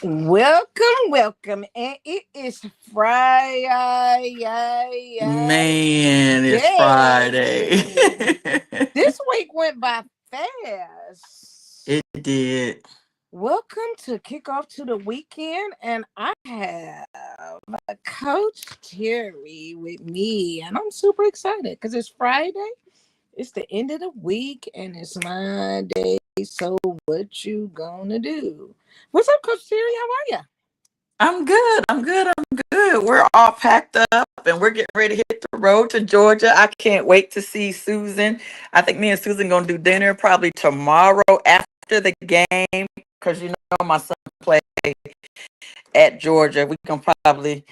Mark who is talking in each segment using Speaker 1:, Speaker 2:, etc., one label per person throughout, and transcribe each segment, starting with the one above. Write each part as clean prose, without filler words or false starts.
Speaker 1: Welcome, and it is Friday.
Speaker 2: Man, it's Friday.
Speaker 1: Yay! This week went by fast.
Speaker 2: It did.
Speaker 1: Welcome to Kickoff to the Weekend, and I have Coach Terry with me, and I'm super excited because it's Friday. It's the end of the week, and it's my day. So, what you gonna do? What's up, Coach Terry? How are you?
Speaker 2: I'm good. I'm good. We're all packed up and we're getting ready to hit the road to Georgia. I can't wait to see Susan. I think me and Susan gonna do dinner probably tomorrow after the game because my son played at Georgia. We can probably,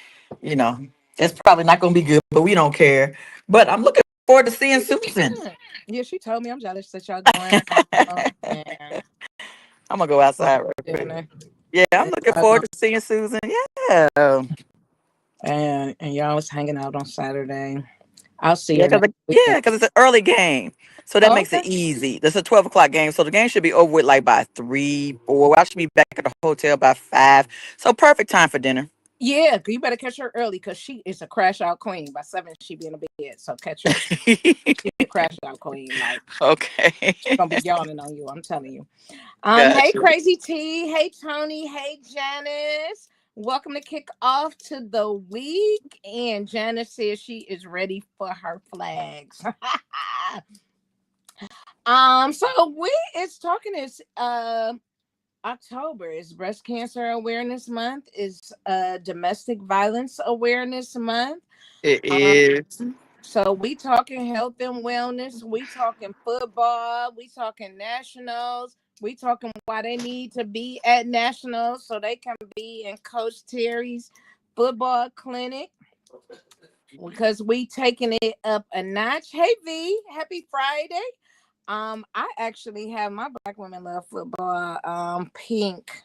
Speaker 2: you know, it's probably not gonna be good, but we don't care. But I'm looking forward to seeing Susan.
Speaker 1: Yeah, she told me. I'm jealous that y'all going out and
Speaker 2: I'm gonna go outside real quick.
Speaker 1: dinner.
Speaker 2: Yeah, I'm
Speaker 1: And
Speaker 2: looking forward to seeing Susan. Yeah.
Speaker 1: and y'all was hanging out on Saturday. I'll see
Speaker 2: Yeah,
Speaker 1: her next weekend.
Speaker 2: because it's an early game, so that
Speaker 1: Oh,
Speaker 2: makes it
Speaker 1: okay.
Speaker 2: easy. This is a 12 o'clock game, so the game should be over with like by 3, 4. I should be back at the hotel by 5. So perfect time for dinner.
Speaker 1: Yeah, you better catch her early because she is a crash out queen. By 7, she be in the bed. So catch her. She's a crash out queen. Like
Speaker 2: Okay,
Speaker 1: she's gonna be yawning on you. I'm telling you. Hey
Speaker 2: gotcha.
Speaker 1: Crazy T. Hey Tony. Hey Janice. Welcome to kick off to the week. And Janice says she is ready for her flags. So we is talking is October is Breast Cancer Awareness Month, is Domestic Violence Awareness Month.
Speaker 2: It
Speaker 1: Um,
Speaker 2: is.
Speaker 1: so we talking health and wellness, we talking football, we talking nationals, we talking why they need to be at nationals so they can be in Coach Terry's football clinic because we taking it up a notch. Hey V, happy Friday. I actually have my Black Women Love Football pink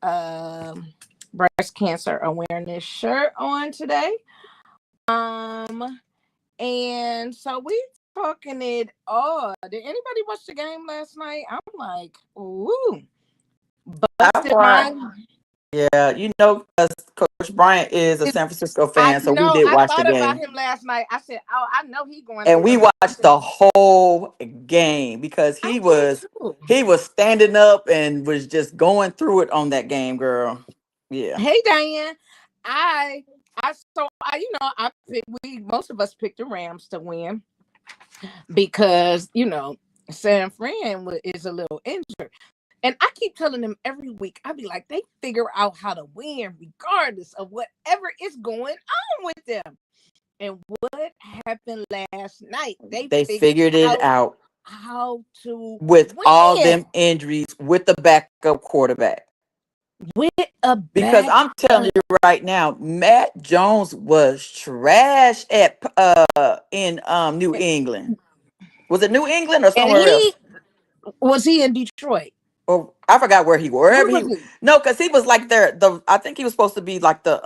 Speaker 1: um breast cancer awareness shirt on today. Um and so we talking it all. Did anybody watch the game last night? I'm like, ooh,
Speaker 2: I
Speaker 1: busted
Speaker 2: watched.
Speaker 1: my
Speaker 2: Yeah, because Coach Bryant is a San Francisco
Speaker 1: I
Speaker 2: fan, so we
Speaker 1: know
Speaker 2: did
Speaker 1: I
Speaker 2: watch the
Speaker 1: thought about
Speaker 2: game.
Speaker 1: him last night. I said, oh, I know he going
Speaker 2: And
Speaker 1: through
Speaker 2: we
Speaker 1: it.
Speaker 2: watched the whole game because
Speaker 1: I
Speaker 2: he
Speaker 1: did
Speaker 2: was
Speaker 1: too.
Speaker 2: he was standing up and was just going through it on that game, girl. Yeah.
Speaker 1: Hey Diane, I I picked, we most of us picked the Rams to win because San Fran is a little injured, and I keep telling them every week. I be like, they figure out how to win regardless of whatever is going on with them. And what happened last night? They
Speaker 2: They
Speaker 1: figured
Speaker 2: figured it
Speaker 1: out
Speaker 2: out
Speaker 1: how to
Speaker 2: with all
Speaker 1: win
Speaker 2: them injuries with the backup quarterback.
Speaker 1: with a
Speaker 2: Because I'm telling
Speaker 1: backup,
Speaker 2: you right now, Matt Jones was trash at in New England. Was it New England or
Speaker 1: and
Speaker 2: somewhere else?
Speaker 1: he in Detroit?
Speaker 2: Or I forgot where he
Speaker 1: Where
Speaker 2: wherever he
Speaker 1: was he?
Speaker 2: no, because he was like the I think he was supposed to be like the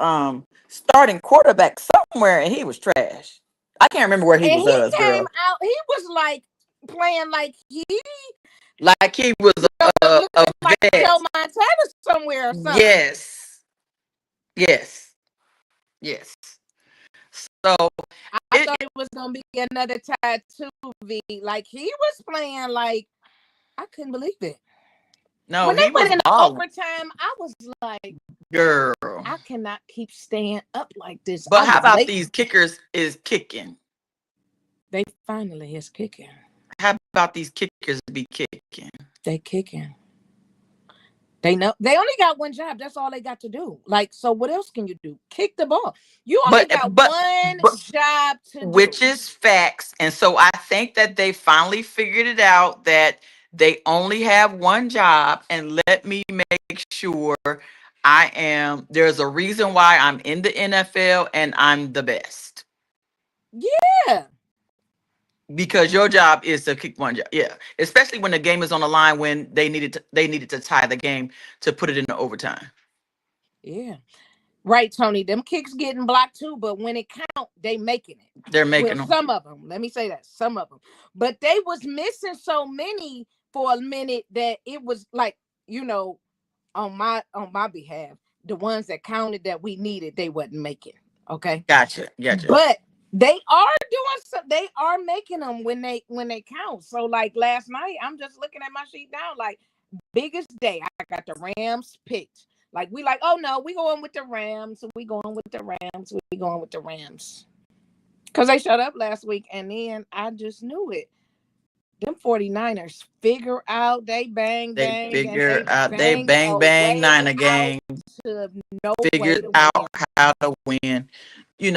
Speaker 2: starting quarterback somewhere and he was trash. I can't remember where he
Speaker 1: And
Speaker 2: was
Speaker 1: he came
Speaker 2: girl.
Speaker 1: out. He was like playing like he
Speaker 2: Like he was a
Speaker 1: looking like Joe
Speaker 2: vet.
Speaker 1: Montana somewhere or something.
Speaker 2: Yes. Yes. Yes. So
Speaker 1: I
Speaker 2: it
Speaker 1: thought it was gonna be another tattoo V. Like he was playing like I couldn't believe it.
Speaker 2: no,
Speaker 1: When they
Speaker 2: he
Speaker 1: went
Speaker 2: was
Speaker 1: into
Speaker 2: balling,
Speaker 1: overtime, I was like,
Speaker 2: girl.
Speaker 1: I cannot keep staying up like this. I
Speaker 2: But how
Speaker 1: was
Speaker 2: about
Speaker 1: late.
Speaker 2: these kickers is kicking?
Speaker 1: They finally is kicking.
Speaker 2: How about these kickers be kicking?
Speaker 1: They kicking. They know they only got one job. That's all they got to do. Like, so what else can you do? Kick the ball. You only
Speaker 2: But
Speaker 1: got
Speaker 2: but
Speaker 1: one
Speaker 2: but
Speaker 1: job to do.
Speaker 2: which is facts. And so I think that they finally figured it out that they only have one job. And let me make sure there's a reason why I'm in the NFL and I'm the best.
Speaker 1: Yeah.
Speaker 2: Because your job is to kick one job. Yeah. Especially when the game is on the line when they needed to tie the game to put it into overtime.
Speaker 1: Yeah. Right, Tony. Them kicks getting blocked too, but when it count, they making it.
Speaker 2: They're
Speaker 1: Well,
Speaker 2: making them.
Speaker 1: some of them. Let me say that. Some of them. But they was missing so many for a minute that it was like, you know, on my behalf, the ones that counted that we needed, they wasn't making. Okay.
Speaker 2: Gotcha.
Speaker 1: But they are doing some, they are making them when they count. So like last night, I'm just looking at my sheet now, like biggest day, I got the Rams picked. Like we like, oh no, we going with the Rams, we going with the Rams, we going with the Rams. Because they shut up last week, and then I just knew it. Them 49ers figure out, they bang
Speaker 2: They
Speaker 1: bang, and
Speaker 2: figure
Speaker 1: they
Speaker 2: out, they
Speaker 1: bang
Speaker 2: bang
Speaker 1: a
Speaker 2: bang
Speaker 1: way
Speaker 2: Niner
Speaker 1: out
Speaker 2: game,
Speaker 1: to no way
Speaker 2: figured
Speaker 1: to
Speaker 2: out
Speaker 1: win.
Speaker 2: how to win.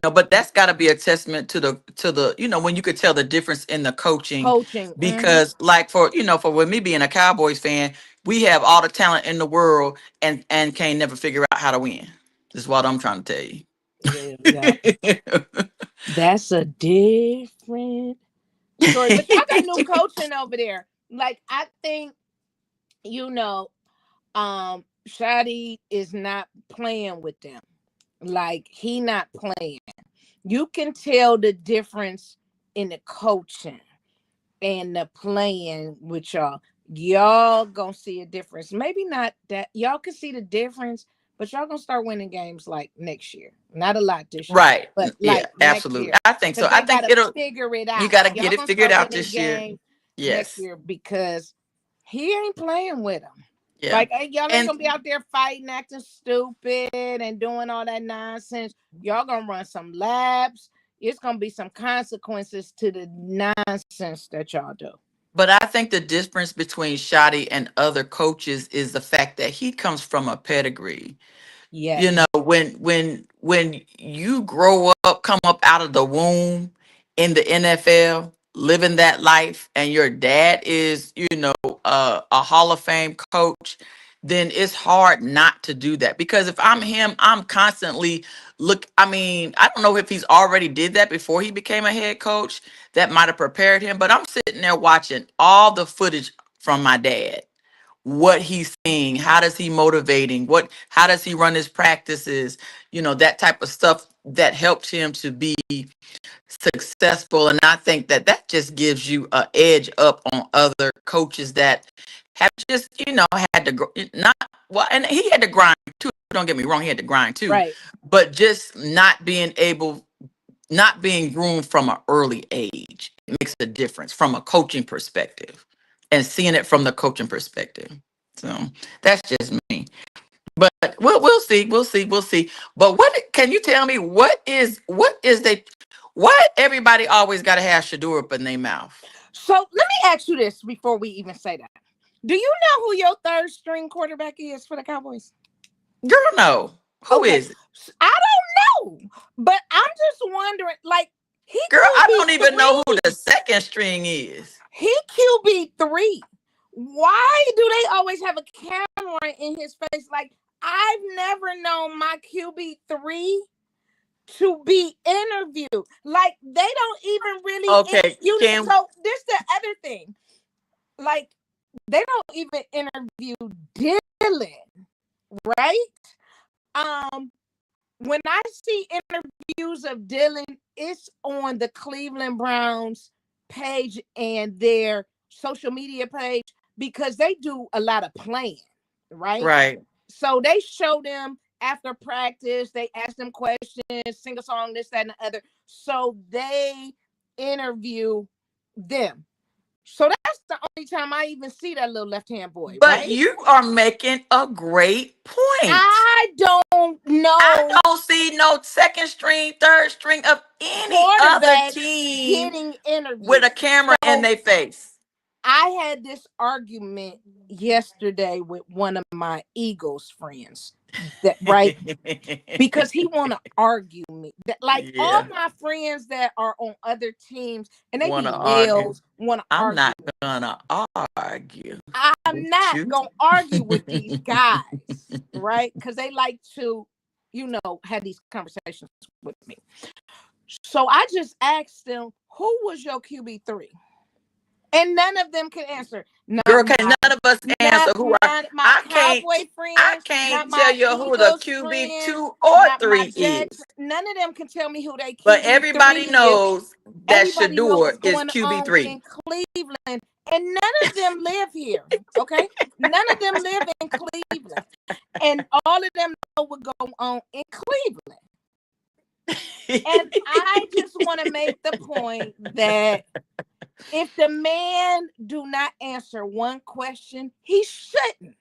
Speaker 2: But that's got to be a testament to the when you could tell the difference in the coaching,
Speaker 1: Coaching.
Speaker 2: because like for with me being a Cowboys fan, we have all the talent in the world and can't never figure out how to win. This is what I'm trying to tell
Speaker 1: Yeah,
Speaker 2: you.
Speaker 1: that's a different story. But y'all got new coaching over there. Like I think, you know, Shadi is not playing with them. Like he not playing. You can tell the difference in the coaching and the playing with y'all. Y'all gonna see a difference. Maybe not that y'all can see the difference, but y'all gonna start winning games like next year. Not a lot this year,
Speaker 2: Right.
Speaker 1: but
Speaker 2: Yeah,
Speaker 1: like next
Speaker 2: absolutely.
Speaker 1: year.
Speaker 2: I think so.
Speaker 1: Because
Speaker 2: I
Speaker 1: they
Speaker 2: think
Speaker 1: gotta figure it
Speaker 2: you
Speaker 1: out.
Speaker 2: got to get
Speaker 1: Y'all
Speaker 2: it
Speaker 1: gonna
Speaker 2: figured
Speaker 1: start
Speaker 2: out
Speaker 1: winning
Speaker 2: this year.
Speaker 1: games next
Speaker 2: Yes.
Speaker 1: year because he ain't playing with them.
Speaker 2: Yeah.
Speaker 1: Like y'all ain't
Speaker 2: And
Speaker 1: gonna be out there fighting, acting stupid, and doing all that nonsense. Y'all gonna run some laps. It's gonna be some consequences to the nonsense that y'all do.
Speaker 2: but I think the difference between Shotty and other coaches is the fact that he comes from a pedigree.
Speaker 1: Yes.
Speaker 2: When you grow up, come up out of the womb in the NFL, living that life, and your dad is a Hall of Fame coach, then it's hard not to do that. Because if I'm him, I'm constantly I mean, I don't know if he's already did that before he became a head coach. That might have prepared him, but I'm sitting there watching all the footage from my dad, what he's seeing, how does he motivating, how does he run his practices, that type of stuff that helped him to be successful. And I think that just gives you a edge up on other coaches that have just had to not well, and he had to grind too, don't get me wrong, he had to grind too,
Speaker 1: Right.
Speaker 2: but just not being groomed from an early age, it makes a difference from a coaching perspective, and seeing it from the coaching perspective. So that's just me. But we'll see, we'll see. But what can you tell me? Why everybody always got to have Shadur up in their mouth?
Speaker 1: So let me ask you this before we even say that. Do you know who your third string quarterback is for the Cowboys?
Speaker 2: Girl, no. Who
Speaker 1: Okay.
Speaker 2: is it?
Speaker 1: I don't know. But I'm just wondering, like, he
Speaker 2: Girl, I
Speaker 1: QB
Speaker 2: don't even know who
Speaker 1: three.
Speaker 2: the second string is.
Speaker 1: He QB3. Why do they always have a camera in his face? Like, I've never known my QB3 to be interviewed. Like, they don't even really
Speaker 2: Okay, can
Speaker 1: so this the other thing. Like, they don't even interview Dylan, right? When I see interviews of Dylan, it's on the Cleveland Browns page and their social media page because they do a lot of playing, right?
Speaker 2: right.
Speaker 1: So they show them after practice, they ask them questions, sing a song, this, that, and the other. So they interview them. So that's the only time I even see that little left-hand boy,
Speaker 2: But
Speaker 1: right?
Speaker 2: you are making a great point.
Speaker 1: I don't
Speaker 2: I
Speaker 1: know
Speaker 2: don't see no second string, third string of any other
Speaker 1: quarterbacks
Speaker 2: team
Speaker 1: getting
Speaker 2: with
Speaker 1: interviewed.
Speaker 2: a camera in
Speaker 1: So
Speaker 2: their face.
Speaker 1: I had this argument yesterday with one of my Eagles friends. That right? Because he want to argue me. That like all
Speaker 2: Yeah,
Speaker 1: my friends that are on other teams and they
Speaker 2: want
Speaker 1: be
Speaker 2: to argue.
Speaker 1: males want to
Speaker 2: I'm
Speaker 1: argue
Speaker 2: not
Speaker 1: me.
Speaker 2: gonna argue
Speaker 1: I'm
Speaker 2: with
Speaker 1: not
Speaker 2: you.
Speaker 1: gonna argue with these guys, right? Because they like to, have these conversations with me. So I just asked them, who was your QB3? And none of them could answer.
Speaker 2: Girl, can't none of us answer who are.
Speaker 1: Not my
Speaker 2: I can't.
Speaker 1: Cowboy
Speaker 2: I
Speaker 1: friends, not
Speaker 2: can't tell
Speaker 1: my
Speaker 2: you who the
Speaker 1: Eagles
Speaker 2: QB
Speaker 1: friends,
Speaker 2: two or
Speaker 1: not my
Speaker 2: three
Speaker 1: Jets.
Speaker 2: is.
Speaker 1: None of them can tell me who they
Speaker 2: But
Speaker 1: QB3
Speaker 2: everybody
Speaker 1: is.
Speaker 2: knows that
Speaker 1: Everybody know
Speaker 2: Shadur
Speaker 1: what's
Speaker 2: is
Speaker 1: going
Speaker 2: QB
Speaker 1: on
Speaker 2: three.
Speaker 1: in Cleveland, and none of them live here. Okay, none of them live in Cleveland. on in Cleveland. And I just want to make the point that if the man do not answer one question, he shouldn't.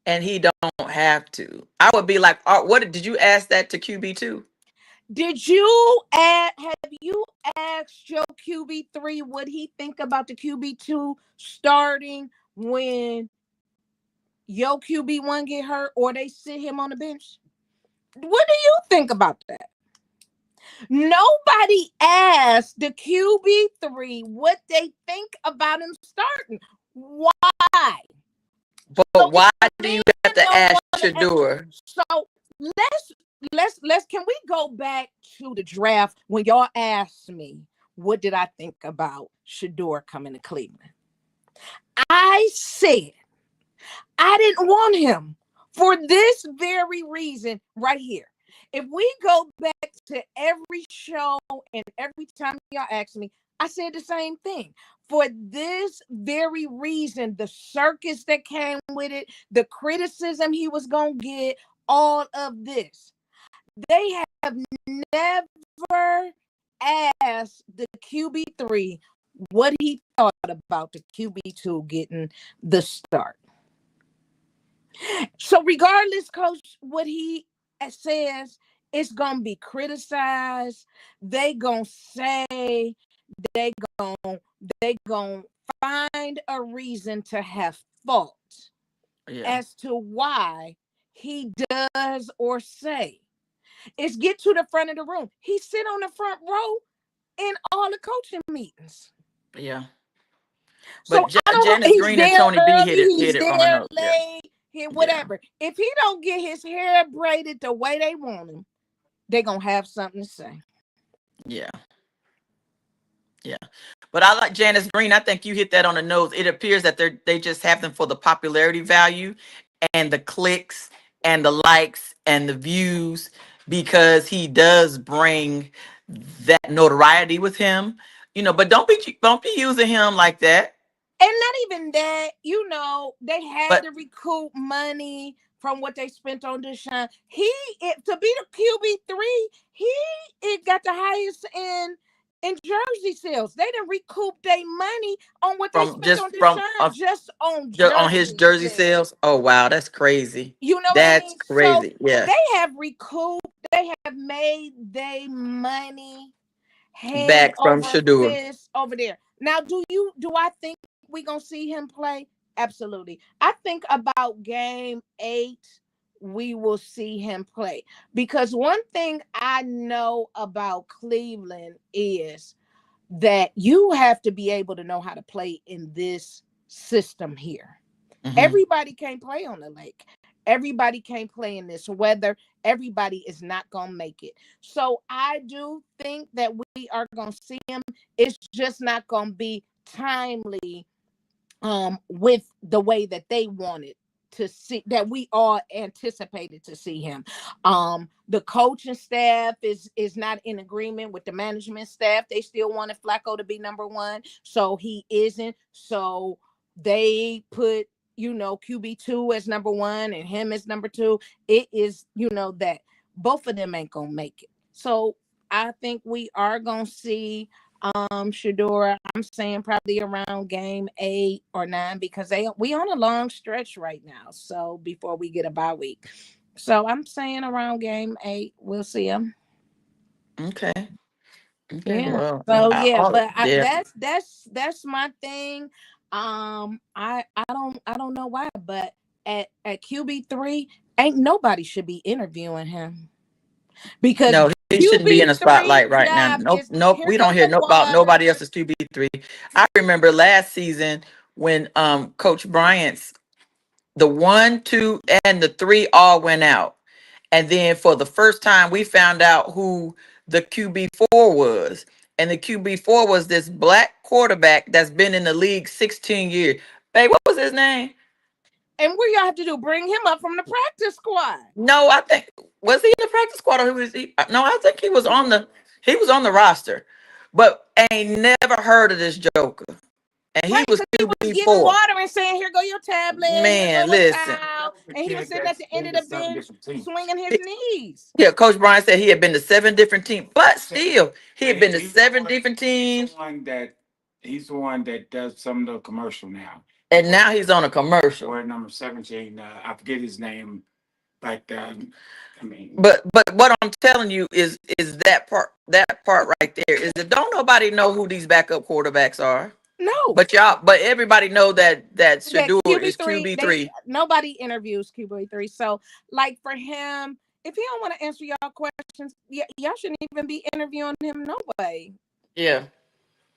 Speaker 2: And he don't have to. I would be like, what did you ask that to QB2?
Speaker 1: Have you asked your QB3 what he think about the QB2 starting when your QB1 get hurt or they sit him on the bench? What do you think about that? Nobody asked the QB3 what they think about him starting. Why?
Speaker 2: But
Speaker 1: So
Speaker 2: why do you have to ask Shedeur?
Speaker 1: So let's can we go back to the draft when y'all asked me what did I think about Shedeur coming to Cleveland? I said I didn't want him for this very reason right here. If we go back to every show and every time y'all ask me, I said the same thing. For this very reason, the circus that came with it, the criticism he was going to get, all of this. They have never asked the QB3 what he thought about the QB2 getting the start. So regardless, coach, what he says, it's gonna be criticized. They gonna say they gonna find a reason to have fault as to why he does or say. It's get to the front of the room. He sit on the front row in all the coaching meetings.
Speaker 2: Yeah.
Speaker 1: So
Speaker 2: but
Speaker 1: I don't
Speaker 2: Janice
Speaker 1: know. He's
Speaker 2: Green
Speaker 1: there
Speaker 2: and Tony
Speaker 1: early,
Speaker 2: B hit it
Speaker 1: he's
Speaker 2: on the
Speaker 1: there
Speaker 2: nose.
Speaker 1: late, here, whatever. If he don't get his hair braided the way they want him, they're gonna have something to say.
Speaker 2: Yeah. But I like Janice Green. I think you hit that on the nose. It appears that they just have them for the popularity value and the clicks and the likes and the views, because he does bring that notoriety with him. But don't be using him like that.
Speaker 1: And not even that, they had to recoup money from what they spent on Deshaun. To be the QB3, it got the highest in jersey sales. They didn't recoup their money on what they spent on Deshaun, just on
Speaker 2: his jersey sales. Oh wow, that's crazy.
Speaker 1: You know
Speaker 2: that's
Speaker 1: what I mean?
Speaker 2: Crazy.
Speaker 1: So
Speaker 2: yeah,
Speaker 1: they have recouped. They have made their money hand
Speaker 2: back from
Speaker 1: over
Speaker 2: Shedeur.
Speaker 1: fist over there. Now, do I think we gonna see him play? Absolutely. I think about game 8, we will see him play, because one thing I know about Cleveland is that you have to be able to know how to play in this system here. Mm-hmm. Everybody can't play on the lake. Everybody can't play in this weather. Everybody is not going to make it. So I do think that we are going to see him. It's just not going to be timely with the way that they wanted to see, that we all anticipated to see him. The coaching staff is not in agreement with the management staff. They still wanted Flacco to be number 1. So he isn't. So they put QB2 as number 1 and him as number 2. It is, that both of them ain't gonna make it. So I think we are gonna see Shedeur. I'm saying probably around game 8 or 9, because we on a long stretch right now. So before we get a bye week. So I'm saying around game 8, we'll see him.
Speaker 2: Okay.
Speaker 1: Yeah.
Speaker 2: Well,
Speaker 1: but that's my thing. I don't know why, but at QB3, ain't nobody should be interviewing him, because
Speaker 2: no, he shouldn't be in the spotlight right now. Nope. We don't hear about nobody else's QB3. I remember last season when Coach Bryant's the 1, 2, and the 3 all went out, and then for the first time we found out who the QB4 was. And the QB4 was this black quarterback that's been in the league 16 years. Babe, what was his name?
Speaker 1: And what y'all have to do? Bring him up from the practice squad.
Speaker 2: No, I think, was he in the practice squad, or was he? No, I think he was on the roster. But I ain't never heard of this joker. And he was QB4.
Speaker 1: He was getting water and saying, "Here go your tablet."
Speaker 2: Man, listen.
Speaker 1: and he was sitting at the end of the bench swinging his knees.
Speaker 2: Yeah, Coach Bryant said he had been to 7 different teams, but still, he had been to seven different teams.
Speaker 3: He's the one that does some of the commercial now.
Speaker 2: And now he's on a commercial.
Speaker 3: Or number 17, I forget his name, but I mean,
Speaker 2: but what I'm telling you is that part right there is that don't nobody know who these backup quarterbacks are.
Speaker 1: No,
Speaker 2: But everybody know that
Speaker 1: that
Speaker 2: Shador is
Speaker 1: QB3,
Speaker 2: QB3.
Speaker 1: nobody interviews QB3. So, like for him, if he don't want to answer y'all questions, y'all shouldn't even be interviewing him no way.
Speaker 2: Yeah.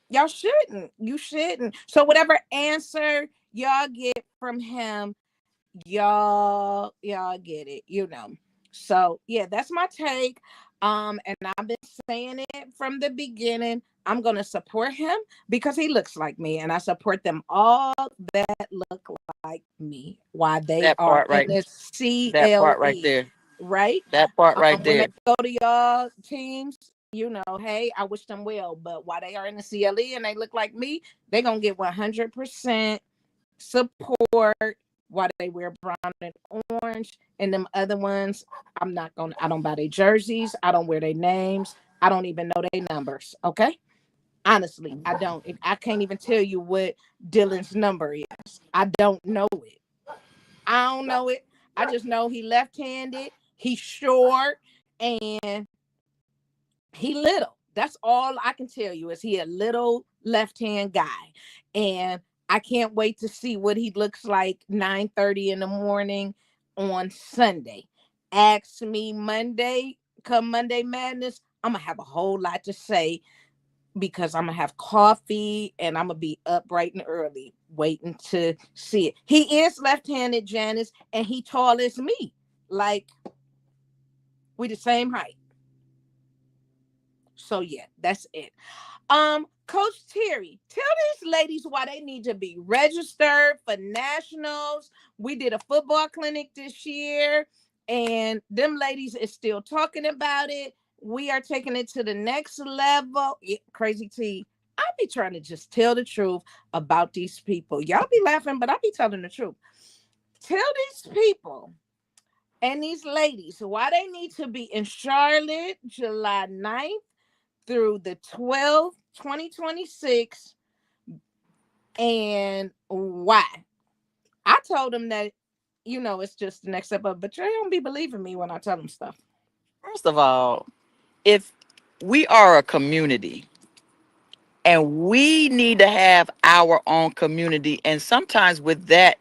Speaker 1: Y'all shouldn't. You shouldn't. So whatever answer y'all get from him, y'all get it, So yeah, that's my take. And I've been saying it from the beginning. I'm gonna support him because he looks like me, and I support them all that look like me. Why they
Speaker 2: That
Speaker 1: are
Speaker 2: part
Speaker 1: in
Speaker 2: right.
Speaker 1: the
Speaker 2: That part right
Speaker 1: CLE,
Speaker 2: there.
Speaker 1: right?
Speaker 2: That part right
Speaker 1: When
Speaker 2: there.
Speaker 1: they go to y'all teams, hey, I wish them well. But while they are in the CLE and they look like me, they're gonna get 100% support while they wear brown and orange. And them other ones, I don't buy their jerseys. I don't wear their names. I don't even know their numbers. Okay. Honestly, I don't. I can't even tell you what Dylan's number is. I don't know it. I don't know it. I just know he left-handed, he's short, and he little. That's all I can tell you is he a little left-hand guy. And I can't wait to see what he looks like 9:30 in the morning on Sunday. Ask me Monday, come Monday Madness, I'm gonna have a whole lot to say because I'm gonna have coffee and I'm gonna be up bright and early waiting to see it. He is left-handed, Janice, and he tall as me. Like we the same height. So yeah, that's it. Coach TERRI, tell these ladies why they need to be registered for nationals. We did a football clinic this year, and them ladies is still talking about it. We are taking it to the next level. Yeah, Crazy T, I be trying to just tell the truth about these people. Y'all be laughing, but I be telling the truth. Tell these people and these ladies why they need to be in Charlotte July 9th through the 12th, 2026, and why. I told them that, it's just the next step up, but they don't be believing me when I tell them stuff.
Speaker 2: First of all, if we are a community and we need to have our own community, and sometimes with that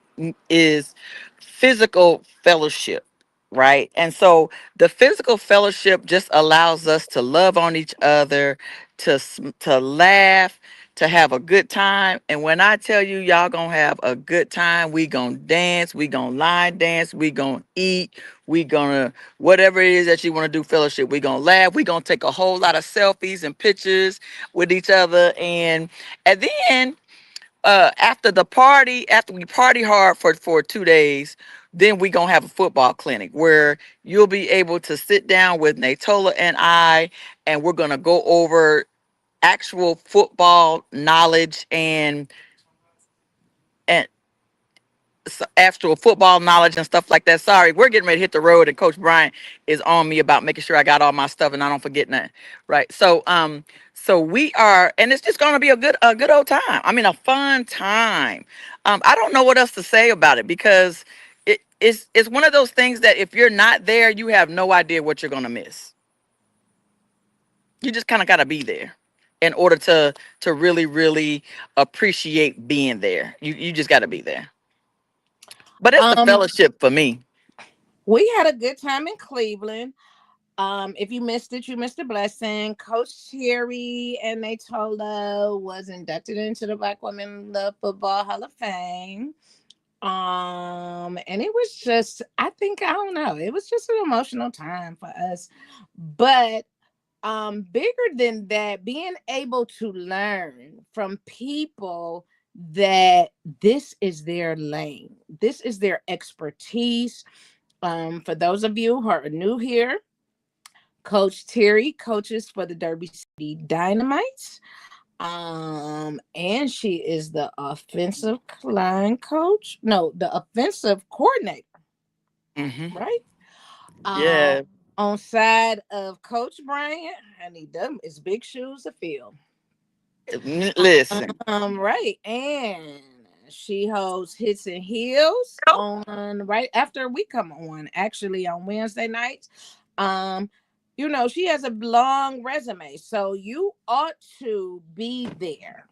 Speaker 2: is physical fellowship, right? And so the physical fellowship just allows us to love on each other, to laugh, to have a good time. And when I tell you y'all gonna have a good time, we gonna dance, we gonna line dance, we gonna eat, we gonna whatever it is that you want to do fellowship, we gonna laugh, we gonna take a whole lot of selfies and pictures with each other. And then after the party, after we party hard for 2 days, then we gonna have a football clinic where you'll be able to sit down with Natola and I, and we're gonna go over actual football knowledge and actual football knowledge and stuff like that. Sorry, we're getting ready to hit the road, and Coach Bryant is on me about making sure I got all my stuff and I don't forget nothing. Right. So we are, and it's just gonna be a good old time. I mean, a fun time. I don't know what else to say about it because it's one of those things that if you're not there, you have no idea what you're gonna miss. You just kind of gotta be there in order to really appreciate being there. You just gotta be there. But it's the
Speaker 1: Um,
Speaker 2: fellowship for me.
Speaker 1: we had a good time in Cleveland. If you missed it, you missed a blessing. Coach TERRI and Natola was inducted into the Black Women Love Football Hall of Fame. And it was just, I don't know, it was just an emotional time for us. But bigger than that, being able to learn from people that this is their lane, this is their expertise. For those of you who are new here, Coach TERRI coaches for the Derby City Dynamites. And she is the offensive line coach. No, the offensive coordinator.
Speaker 2: Hmm.
Speaker 1: right? Um,
Speaker 2: Yeah.
Speaker 1: on side of Coach Bryant, honey, them is big shoes to fill.
Speaker 2: Listen.
Speaker 1: Right, and she holds Hits and Heels
Speaker 2: Oh,
Speaker 1: on right after we come on, actually on Wednesday nights. Um, she has a long resume, so you ought to be there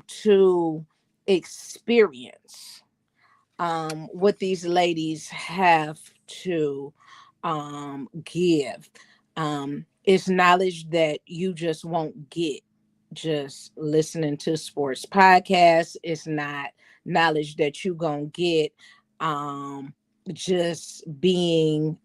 Speaker 1: to experience what these ladies have to give. It's knowledge that you just won't get just listening to sports podcasts. It's not knowledge that you gonna get just being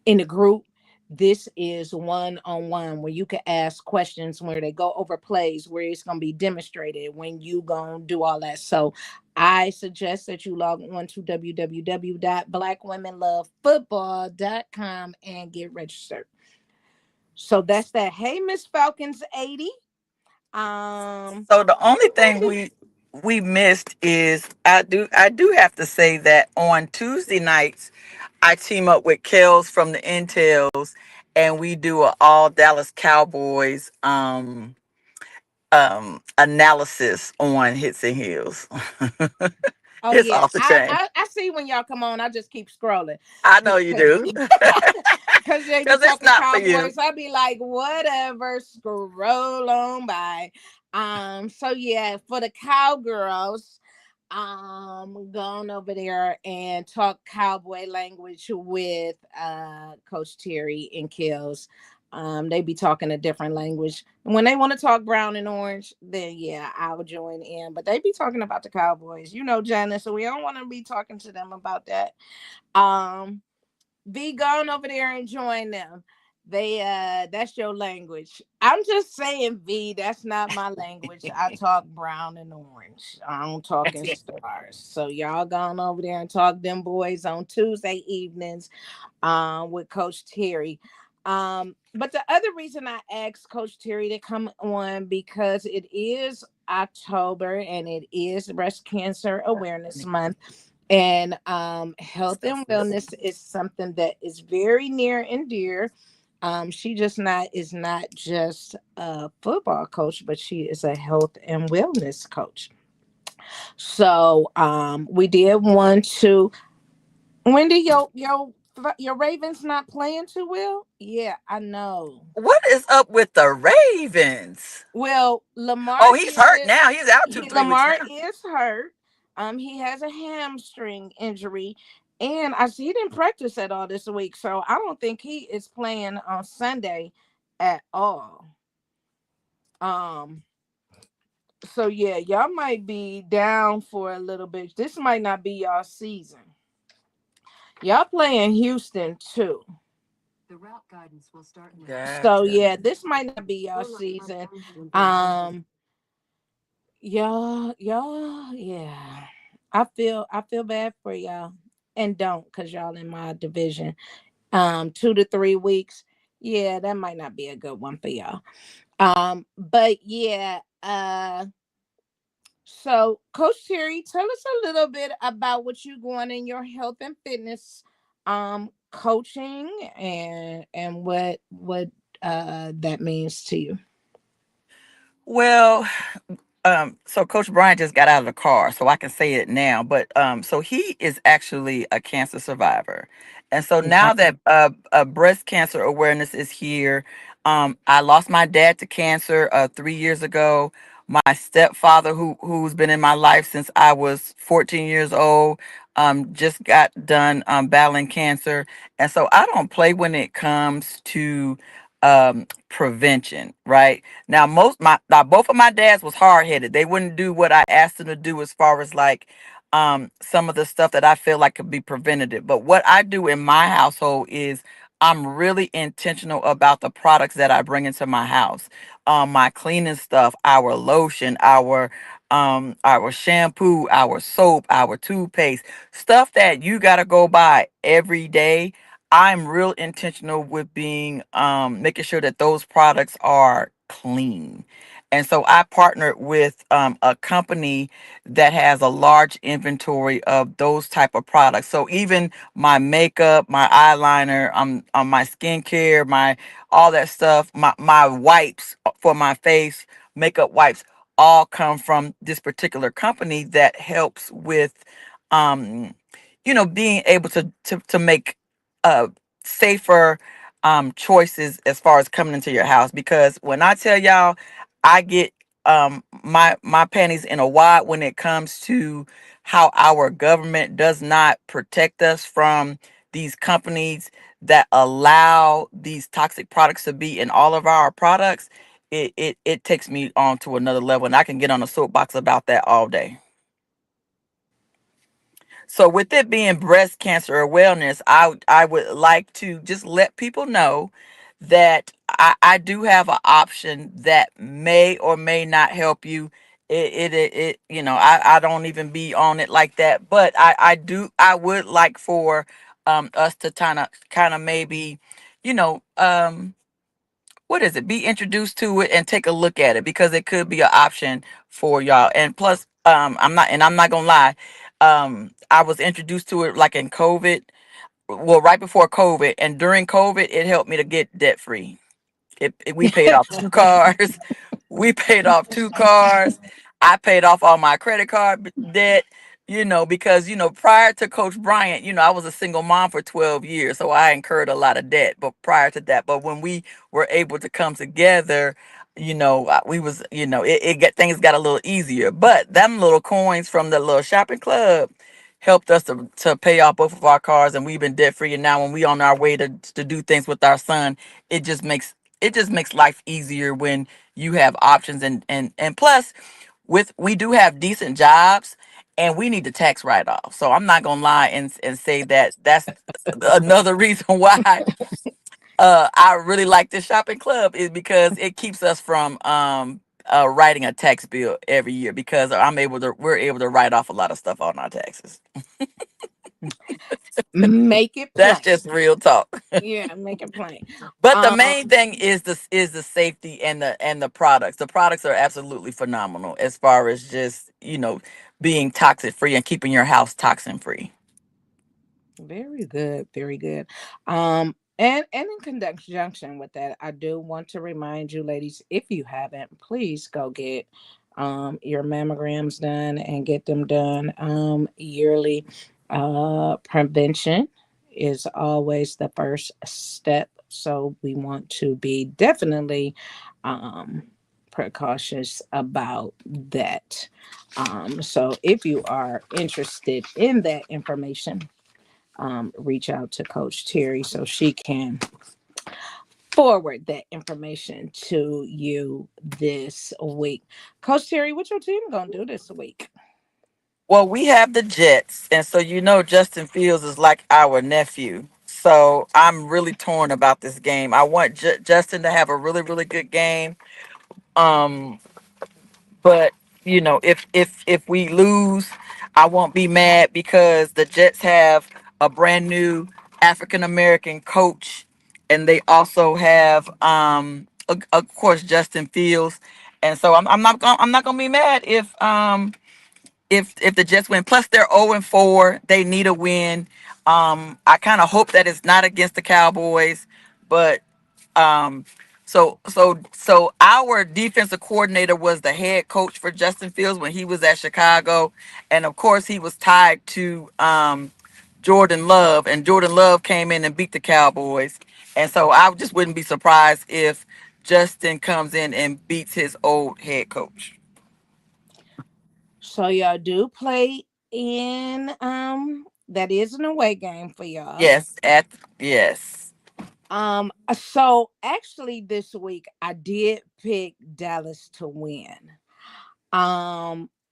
Speaker 1: in a group. This is one on one where you can ask questions, where they go over plays, where it's going to be demonstrated when you going to do all that. So I suggest that you log on to www.blackwomenlovefootball.com and get registered. So that's that. Hey, Miss Falcons 80.
Speaker 2: so the only thing we missed is I do have to say that on Tuesday nights I team up with Kels from the Intels, and we do a all Dallas Cowboys analysis on Hits and Heels.
Speaker 1: Oh
Speaker 2: It's
Speaker 1: yeah,
Speaker 2: off the chain.
Speaker 1: I see when y'all come on. I just keep scrolling
Speaker 2: I know you
Speaker 1: because
Speaker 2: do.
Speaker 1: because they be
Speaker 2: Because it's
Speaker 1: talking
Speaker 2: not for you.
Speaker 1: Cowboys. I be like, whatever, scroll on by. So yeah, for the Cowgirls, going over there and talk Cowboy language with Coach Terry and Kills. They be talking a different language. When they want to talk brown and orange, then yeah, I'll join in. But they be talking about the Cowboys, Janice. So we don't want to be talking to them about that. Um, be gone over there and join them. They that's your language. I'm just saying, V, that's not my language. I talk brown and orange. I don't talk in stars. So y'all gone over there and talk them boys on Tuesday evenings with Coach Terry. But the other reason I asked Coach Terry to come on because it is October and it is Breast Cancer Awareness Month. And health and wellness is something that is very near and dear. She just not is not just a football coach, but she is a health and wellness coach. So we did want to. Wendy, your Ravens not playing too well. Yeah, I know.
Speaker 2: What is up with the Ravens?
Speaker 1: Well, Lamar
Speaker 2: Oh, he's hurt
Speaker 1: did.
Speaker 2: now. He's out 2, 3 weeks
Speaker 1: Lamar
Speaker 2: now.
Speaker 1: is hurt. He has a hamstring injury, and I see he didn't practice at all this week, so I don't think he is playing on Sunday at all. Um, so yeah, y'all might be down for a little bit. This might not be y'all season. Y'all playing Houston too. So
Speaker 2: Gotcha.
Speaker 1: yeah, this might not be y'all season. Um, y'all, yeah. I feel bad for y'all. And don't, because y'all in my division. 2 to 3 weeks. Yeah, that might not be a good one for y'all. But yeah, so Coach Terry, tell us a little bit about what you're going in your health and fitness coaching and what that means to you.
Speaker 2: Well, so Coach Brian just got out of the car, so I can say it now. But so he is actually a cancer survivor, and so
Speaker 1: Wow.
Speaker 2: now that breast cancer awareness is here, I lost my dad to cancer 3 years ago. My stepfather, who's been in my life since I was 14 years old, just got done battling cancer, and so I don't play when it comes to prevention, right? Now, both of my dads was hard headed. They wouldn't do what I asked them to do as far as like some of the stuff that I feel like could be preventative. But what I do in my household is I'm really intentional about the products that I bring into my house. My cleaning stuff, our lotion, our shampoo, our soap, our toothpaste, stuff that you gotta go buy every day. I'm real intentional with being making sure that those products are clean. And so I partnered with a company that has a large inventory of those type of products. So even my makeup, my eyeliner, my skincare, my all that stuff, my wipes for my face, makeup wipes, all come from this particular company that helps with, um, being able to make safer choices as far as coming into your house. Because when I tell y'all, I get my panties in a wad when it comes to how our government does not protect us from these companies that allow these toxic products to be in all of our products. It takes me on to another level, and I can get on a soapbox about that all day. So with it being breast cancer awareness, I would like to just let people know that I do have an option that may or may not help you. I don't even be on it like that, but I would like for us to kind of maybe, you know, what is it? Be introduced to it and take a look at it, because it could be an option for y'all. And plus, I'm not gonna lie, I was introduced to it like in COVID, well, right before COVID, and during COVID, it helped me to get debt free. We paid off two cars. We paid off two cars. I paid off all my credit card debt, because, prior to Coach Bryant, I was a single mom for 12 years. So I incurred a lot of debt. But prior to that, but when we were able to come together, we was, things got a little easier. But them little coins from the little shopping club helped us to pay off both of our cars, and we've been debt free. And now when we on our way to do things with our son, it just makes it just makes life easier when you have options. And plus, with we do have decent jobs, and we need the tax write-off. So I'm not gonna lie and say that that's another reason why I really like this shopping club, is because it keeps us from writing a tax bill every year, because we're able to write off a lot of stuff on our taxes.
Speaker 1: Make it
Speaker 2: That's
Speaker 1: plain.
Speaker 2: just real talk.
Speaker 1: Yeah, make it plain.
Speaker 2: But the
Speaker 1: Um,
Speaker 2: main thing is the safety and the products. The products are absolutely phenomenal as far as just, being toxic free and keeping your house toxin free.
Speaker 1: Very good, very good. And in conjunction with that, I do want to remind you, ladies, if you haven't, please go get your mammograms done and get them done yearly. Prevention is always the first step, so we want to be definitely um precautious about that. So if you are interested in that information, reach out to Coach Terry so she can forward that information to you this week. Coach Terry, what your team gonna do this week?
Speaker 2: Well, we have the Jets, and so Justin Fields is like our nephew. So I'm really torn about this game. I want Justin to have a really really good game. Um, But if we lose, I won't be mad, because the Jets have a brand new African American coach, and they also have, of course, Justin Fields. And so I'm not gonna be mad if the Jets win. Plus, they're 0-4. They need a win. I kind of hope that it's not against the Cowboys, but um, so our defensive coordinator was the head coach for Justin Fields when he was at Chicago, and of course he was tied to Jordan Love, and Jordan Love came in and beat the Cowboys, and so I just wouldn't be surprised if Justin comes in and beats his old head coach.
Speaker 1: So y'all do play in that is an away game for y'all.
Speaker 2: Yes, yes.
Speaker 1: So actually this week I did pick Dallas to win.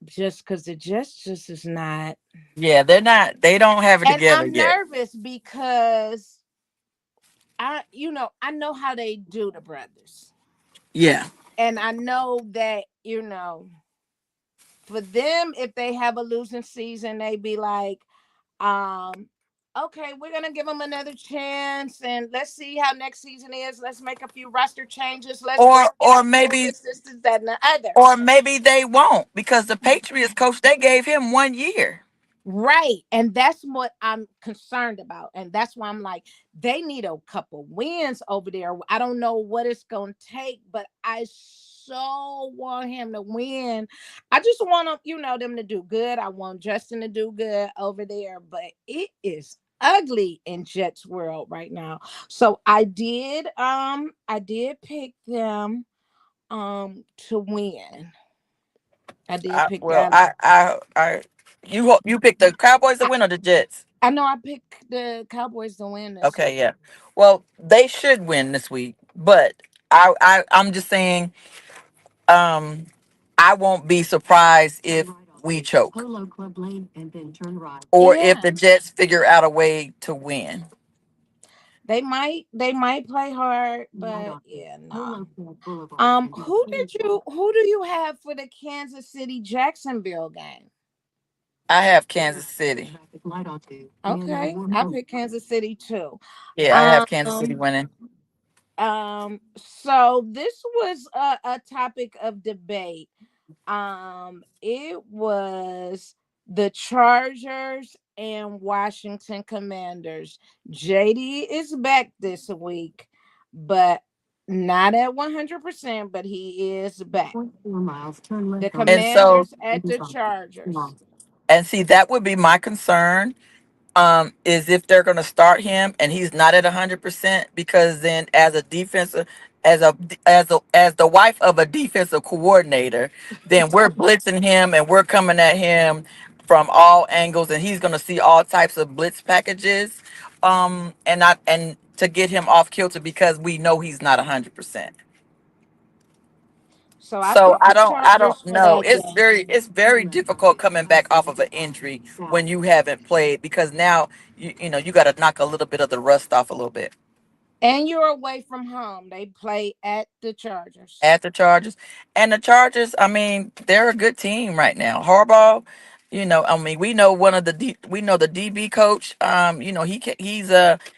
Speaker 1: Just because the Jets just is not.
Speaker 2: Yeah, they don't have it
Speaker 1: And
Speaker 2: together
Speaker 1: I'm
Speaker 2: yet.
Speaker 1: nervous because I know how they do the brothers.
Speaker 2: Yeah.
Speaker 1: And I know that, for them, if they have a losing season, they be like, um, okay, we're gonna give them another chance, and let's see how next season is. Let's make a few roster changes. Let's bring in
Speaker 2: Or
Speaker 1: this,
Speaker 2: maybe,
Speaker 1: this, that, and the other.
Speaker 2: or maybe they won't, because the Patriots coach, they gave him 1 year.
Speaker 1: Right. And that's what I'm concerned about. And that's why I'm like, they need a couple wins over there. I don't know what it's going to take, but I so want him to win. I just want them, them to do good. I want Justin to do good over there, but it is ugly in Jets world right now. So I did pick them to win. I did pick
Speaker 2: Well,
Speaker 1: them.
Speaker 2: you picked the Cowboys to win or the Jets?
Speaker 1: I know I picked the Cowboys to win this
Speaker 2: Okay,
Speaker 1: week.
Speaker 2: yeah. Well, they should win this week, but I'm just saying, um, I won't be surprised if we choke, or if
Speaker 1: Yeah,
Speaker 2: the Jets figure out a way to win.
Speaker 1: they might play hard, but yeah, no. Who do you have for the Kansas City Jacksonville game?
Speaker 2: I have Kansas City.
Speaker 1: Okay, I picked Kansas City too.
Speaker 2: Yeah, I have Kansas City
Speaker 1: Um,
Speaker 2: winning.
Speaker 1: so this was a topic of debate. It was the Chargers and Washington Commanders. JD is back this week, but not at 100%, but he is back. The
Speaker 2: And so,
Speaker 1: Commanders at the Chargers.
Speaker 2: and see, that would be my concern, is if they're going to start him and he's not at 100%, because then as a defensive, as the wife of a defensive coordinator, then we're blitzing him and we're coming at him from all angles, and he's going to see all types of blitz packages, and not and to get him off kilter because we know he's not 100%.
Speaker 1: So I
Speaker 2: So
Speaker 1: picked the
Speaker 2: I
Speaker 1: Chargers
Speaker 2: don't
Speaker 1: for
Speaker 2: know.
Speaker 1: that game.
Speaker 2: It's very difficult coming back off of an injury when you haven't played, because now you got to knock a little bit of the rust off a little bit.
Speaker 1: And you're away from home. They play at the Chargers.
Speaker 2: At the Chargers. And the Chargers, I mean, they're a good team right now. Harbaugh, I mean, we know we know the DB coach.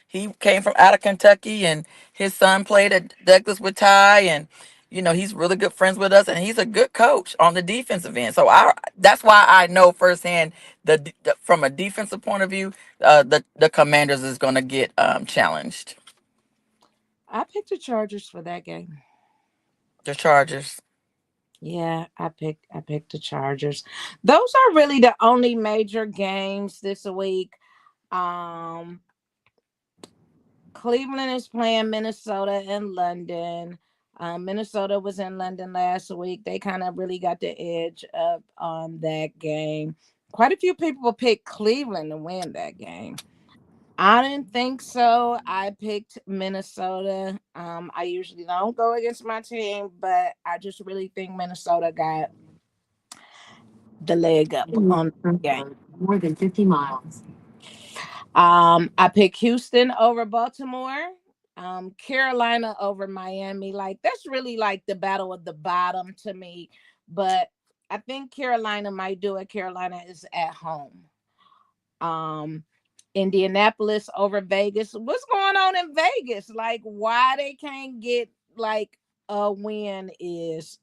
Speaker 2: He came from out of Kentucky, and his son played at Douglas with Ty, and he's really good friends with us, and he's a good coach on the defensive end. So that's why I know firsthand, from a defensive point of view, the Commanders is going to get challenged.
Speaker 1: I picked the Chargers for that game.
Speaker 2: The Chargers.
Speaker 1: Yeah, I picked the Chargers. Those are really the only major games this week. Um Cleveland is playing Minnesota in London. Minnesota was in London last week. They kind of really got the edge up on that game. Quite a few people picked Cleveland to win that game. I didn't think so. I picked Minnesota. I usually don't go against my team, but I just really think Minnesota got the leg up on the game. I picked Houston over Baltimore. Carolina over Miami. Like, that's really like the battle of the bottom to me. But I think Carolina might do it. Carolina is at home. Um, Indianapolis over Vegas. What's going on in Vegas? Like, why they can't get like a win is,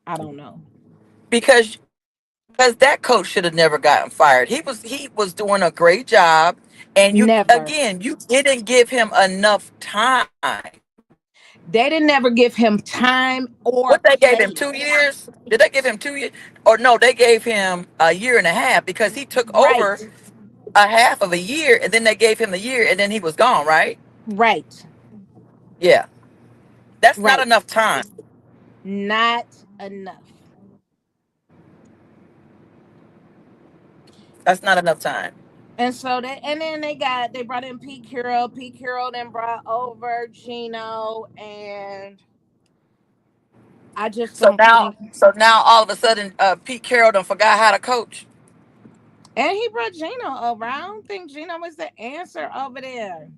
Speaker 1: I don't know.
Speaker 2: Because that coach should have never gotten fired. He was doing a great job, and
Speaker 1: Never.
Speaker 2: you didn't give him enough time.
Speaker 1: They didn't never give him time or
Speaker 2: What, they gave him
Speaker 1: place.
Speaker 2: 2 years? Did they give him 2 years? Or no, they gave him a year and a half, because he took over
Speaker 1: Right.
Speaker 2: a half of a year, and then they gave him the year, and then he was gone. Right?
Speaker 1: Right.
Speaker 2: Yeah, that's not
Speaker 1: Right.
Speaker 2: enough time.
Speaker 1: Not enough.
Speaker 2: That's not enough time.
Speaker 1: And then they brought in Pete Carroll. Pete Carroll then brought over Gino, and I just
Speaker 2: So
Speaker 1: don't
Speaker 2: now,
Speaker 1: think.
Speaker 2: all of a sudden, Pete Carroll done forgot how to coach.
Speaker 1: And he brought Gino over. I don't think Gino was the answer over there.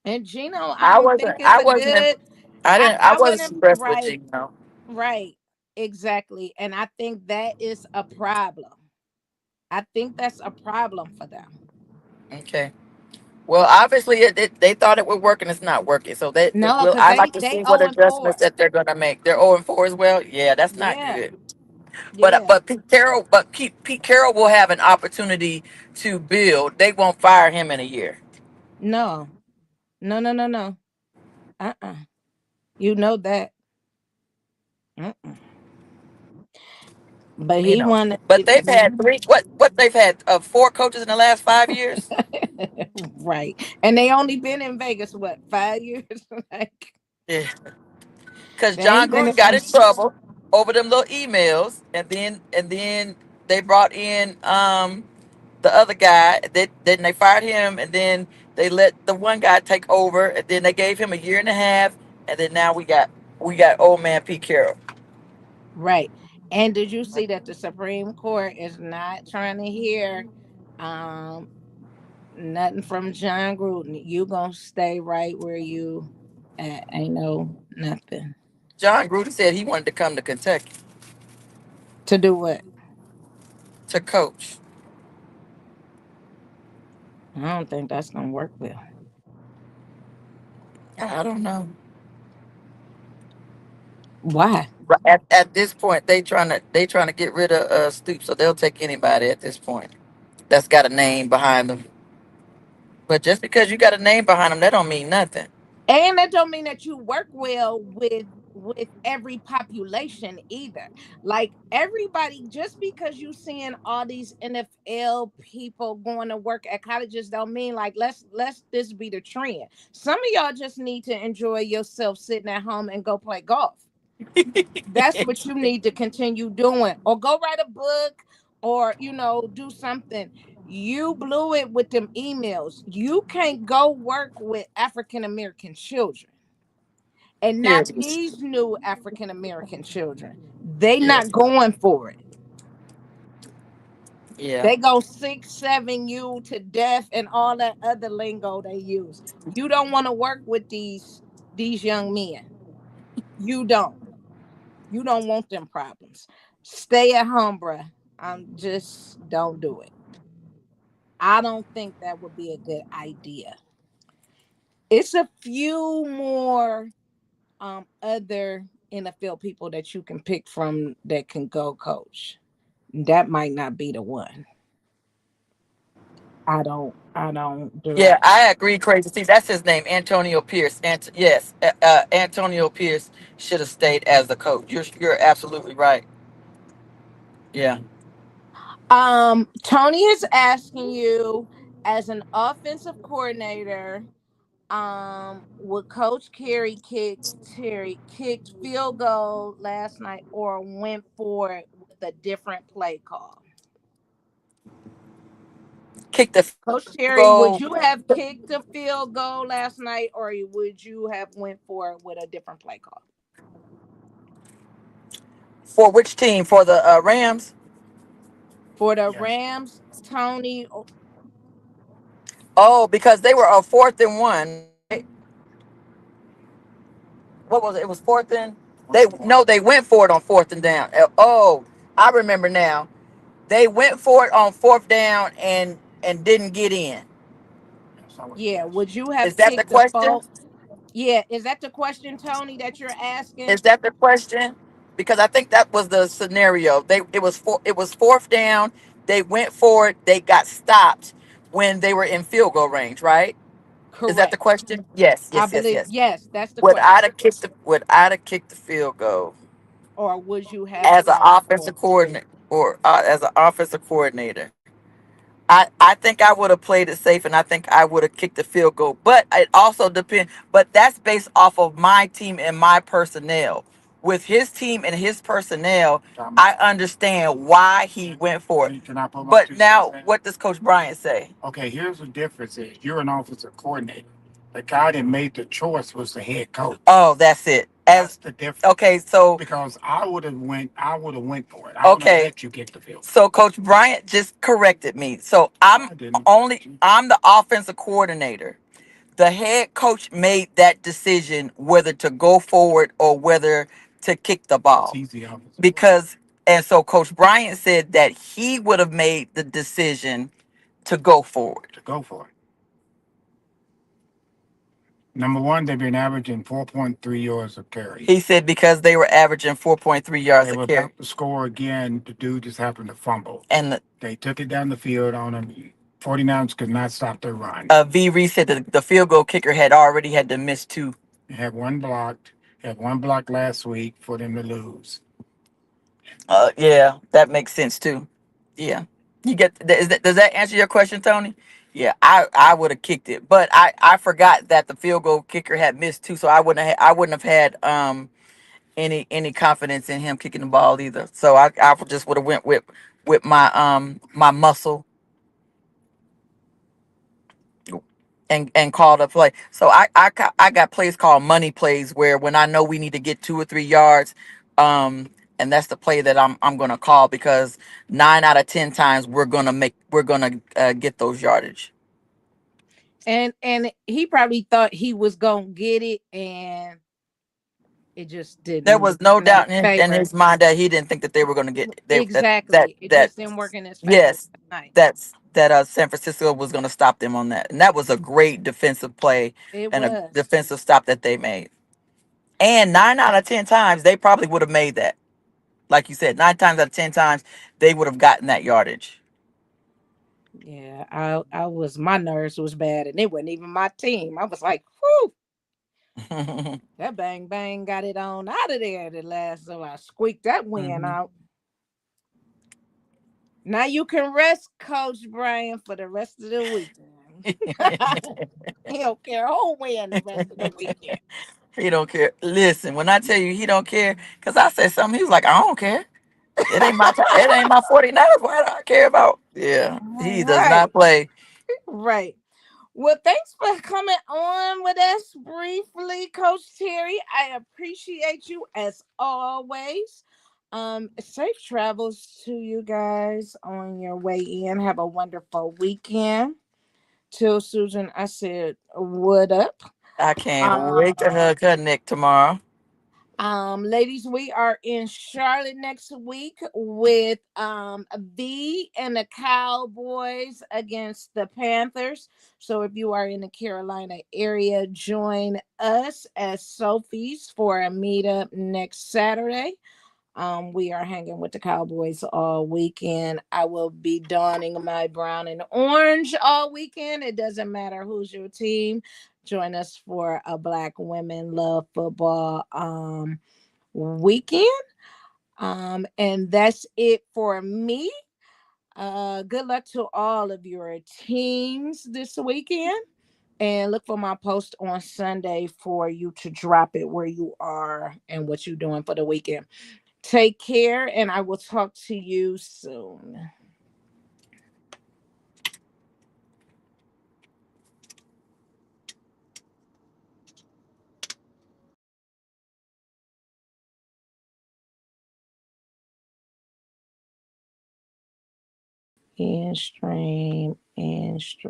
Speaker 1: And Gino, I
Speaker 2: I
Speaker 1: don't
Speaker 2: wasn't.
Speaker 1: think is
Speaker 2: I
Speaker 1: a
Speaker 2: wasn't.
Speaker 1: good.
Speaker 2: I
Speaker 1: I
Speaker 2: didn't. I
Speaker 1: I
Speaker 2: wasn't
Speaker 1: wouldn't
Speaker 2: impressed with
Speaker 1: right,
Speaker 2: Gino.
Speaker 1: right, exactly. And I think that is a problem. I think that's a problem for them.
Speaker 2: Okay. Well, obviously, they thought it would work, and it's not working. So
Speaker 1: No,
Speaker 2: will.
Speaker 1: because
Speaker 2: I like to
Speaker 1: they
Speaker 2: see what
Speaker 1: 0-4.
Speaker 2: adjustments that they're going to make. They're 0-4 as well. Yeah, that's not
Speaker 1: Yeah,
Speaker 2: good.
Speaker 1: yeah.
Speaker 2: Pete Carroll will have an opportunity to build. They won't fire him in a year.
Speaker 1: No, no, no, no, no. Uh-uh. You know that. Mm-mm. But
Speaker 2: You
Speaker 1: he
Speaker 2: know,
Speaker 1: wanted
Speaker 2: but
Speaker 1: it to
Speaker 2: they've
Speaker 1: be
Speaker 2: had what they've had four coaches in the last 5 years.
Speaker 1: right. And they only been in Vegas what, 5 years? Like
Speaker 2: Yeah, because
Speaker 1: they
Speaker 2: John
Speaker 1: ain't been in
Speaker 2: Gruden got
Speaker 1: some.
Speaker 2: in trouble over them little emails, and then they brought in the other guy. Then they fired him, and then they let the one guy take over, and then they gave him a year and a half, and then now we got old man Pete Carroll.
Speaker 1: Right. And did you see that the Supreme Court is not trying to hear um nothing from John Gruden? You gonna stay right where you at. Ain't no nothing.
Speaker 2: John Gruden said he wanted to come to Kentucky
Speaker 1: To do what?
Speaker 2: to coach.
Speaker 1: I don't think that's gonna work well.
Speaker 2: I don't know.
Speaker 1: Why?
Speaker 2: But at this point, they trying to get rid of Stoops, so they'll take anybody at this point that's got a name behind them. But just because you got a name behind them, that don't mean nothing.
Speaker 1: And that don't mean that you work well with every population either. Like everybody, just because you seeing all these NFL people going to work at colleges, don't mean like let's this be the trend. Some of y'all just need to enjoy yourself sitting at home and go play golf. That's what you need to continue doing, or go write a book, or do something. You blew it with them emails. You can't go work with African American children, and not
Speaker 2: Period.
Speaker 1: these new African American children. They
Speaker 2: Yeah.
Speaker 1: not going for it.
Speaker 2: Yeah.
Speaker 1: They go 6 7 you to death and all that other lingo they use. You don't want to work with these young men. You don't. You don't want them problems. Stay at home, bruh. I'm just don't do it. I don't think that would be a good idea. It's a few more other NFL people that you can pick from that can go coach. That might not be the one. I don't do
Speaker 2: Yeah,
Speaker 1: that.
Speaker 2: I agree. Crazy. See, that's his name, Antonio Pierce. Yes, Antonio Pierce should have stayed as the coach. You're absolutely right. Yeah.
Speaker 1: Tony is asking you, as an offensive coordinator, would Coach Terry kicked field goal last night or went for it with a different play call?
Speaker 2: Kick the field
Speaker 1: Coach Terry, would
Speaker 2: goal
Speaker 1: you have kicked a field goal last night, or would you have went for it with a different play call?
Speaker 2: for which team? For the Rams?
Speaker 1: For the
Speaker 3: Yes.
Speaker 1: Rams, Tony.
Speaker 2: Oh, because they were a 4th and 1, right? What was it? It was 4th and. They
Speaker 3: Fourth and
Speaker 2: no,
Speaker 3: one.
Speaker 2: they went for it on 4th and down. Oh, I remember now. They went for it on 4th down and didn't get in.
Speaker 3: Yes, I was
Speaker 1: Yeah,
Speaker 3: yes.
Speaker 1: would you
Speaker 2: Is
Speaker 1: have
Speaker 2: that the
Speaker 1: kicked the
Speaker 2: question?
Speaker 1: ball? Yeah, is that the question, Tony, that you're asking?
Speaker 2: Is that the question? Because I think that was the scenario. It was 4th down. They went for it. They got stopped when they were in field goal range, right? Is that the
Speaker 1: Correct.
Speaker 2: question? Yes,
Speaker 1: I
Speaker 2: yes, yes,
Speaker 1: believe
Speaker 2: yes.
Speaker 1: yes, that's the
Speaker 2: Would
Speaker 1: question.
Speaker 2: I have kicked the field goal
Speaker 1: Or would you have
Speaker 2: as an
Speaker 1: went for
Speaker 2: offensive
Speaker 1: it?
Speaker 2: coordinator or as an offensive coordinator? I think I would have played it safe, and I think I would have kicked the field goal. But it also depends. But that's based off of my team and my personnel. With his team and his personnel, I understand why he went for it.
Speaker 3: Can I put my
Speaker 2: But
Speaker 3: 2 cents
Speaker 2: now,
Speaker 3: in?
Speaker 2: what does Coach Bryant say?
Speaker 3: Okay, here's the difference: is you're an offensive coordinator. The guy that made the choice was the head coach.
Speaker 2: Oh, that's it.
Speaker 3: That's
Speaker 2: As
Speaker 3: the difference.
Speaker 2: okay, so
Speaker 3: Because I would have went for it. I would have
Speaker 2: okay,
Speaker 3: let you get the field.
Speaker 2: so Coach Bryant just corrected me. So
Speaker 3: No, I didn't.
Speaker 2: I'm the offensive coordinator. The head coach made that decision whether to go forward or whether to kick the
Speaker 3: Because
Speaker 2: ball.
Speaker 3: he's the offensive coordinator.
Speaker 2: Because and so Coach Bryant said that he would have made the decision to go forward.
Speaker 3: To go for it. Number one, they've been averaging 4.3 yards a carry.
Speaker 2: He said because they were averaging 4.3 yards
Speaker 3: They
Speaker 2: a
Speaker 3: were
Speaker 2: carry.
Speaker 3: about to score again. The dude just happened to fumble.
Speaker 2: And
Speaker 3: They took it down the field on him. 49ers could not stop their run.
Speaker 2: V. Reese said that the field goal kicker had already had to miss 2.
Speaker 3: They had one blocked. Had one blocked last week for them to lose.
Speaker 2: Yeah, that makes sense too. Yeah, you get does that answer your question, Tony? Yeah, I would have kicked it, but I forgot that the field goal kicker had missed 2, so I wouldn't have had any confidence in him kicking the ball either. So I just would have went with my muscle and called a play. So I got plays called money plays where when I know we need to get 2 or 3 yards, and that's the play that I'm gonna call because 9 out of 10 times we're gonna get those yardage.
Speaker 1: And he probably thought he was gonna get it, and it just
Speaker 2: There
Speaker 1: didn't
Speaker 2: was
Speaker 1: work
Speaker 2: no
Speaker 1: in their
Speaker 2: doubt in
Speaker 1: favor.
Speaker 2: his mind that he didn't think that they were gonna get
Speaker 1: Exactly. It
Speaker 2: that
Speaker 1: just didn't work in his favor
Speaker 2: yes,
Speaker 1: tonight.
Speaker 2: that San Francisco was gonna stop them on that, and that was a great defensive play
Speaker 1: It
Speaker 2: and a
Speaker 1: was.
Speaker 2: defensive stop that they made. And 9 out of 10 times they probably would have made that. Like you said, 9 times out of 10 times, they would have gotten that yardage.
Speaker 1: Yeah, I was, my nerves was bad, and it wasn't even my team. I was like, whew, that bang bang got it on out of there at the last, so I squeaked that win
Speaker 2: Mhm.
Speaker 1: out. Now you can rest, Coach Brian, for the rest of the weekend. He don't care who win the rest of the weekend.
Speaker 2: He don't care. Listen, when I tell you he don't care, because I said something, he was like, I don't care. It ain't my time. It ain't my 49ers. Why do I care about? Yeah, he does not
Speaker 1: Right,
Speaker 2: play.
Speaker 1: right. Well, thanks for coming on with us briefly, Coach Terry. I appreciate you as always. Safe travels to you guys on your way in. Have a wonderful weekend. Till Susan, I said, what up?
Speaker 2: I can't
Speaker 1: Um,
Speaker 2: wait to hug her neck tomorrow.
Speaker 1: Ladies, we are in Charlotte next week with V and the Cowboys against the Panthers. So if you are in the Carolina area, join us at Sophie's for a meetup next Saturday. We are hanging with the Cowboys all weekend. I will be donning my brown and orange all weekend. It doesn't matter who's your team. Join us for a Black Women Love Football weekend. And that's it for me. Good luck to all of your teams this weekend. And look for my post on Sunday for you to drop it where you are and what you're doing for the weekend. Take care, and I will talk to you soon. In stream, in stream.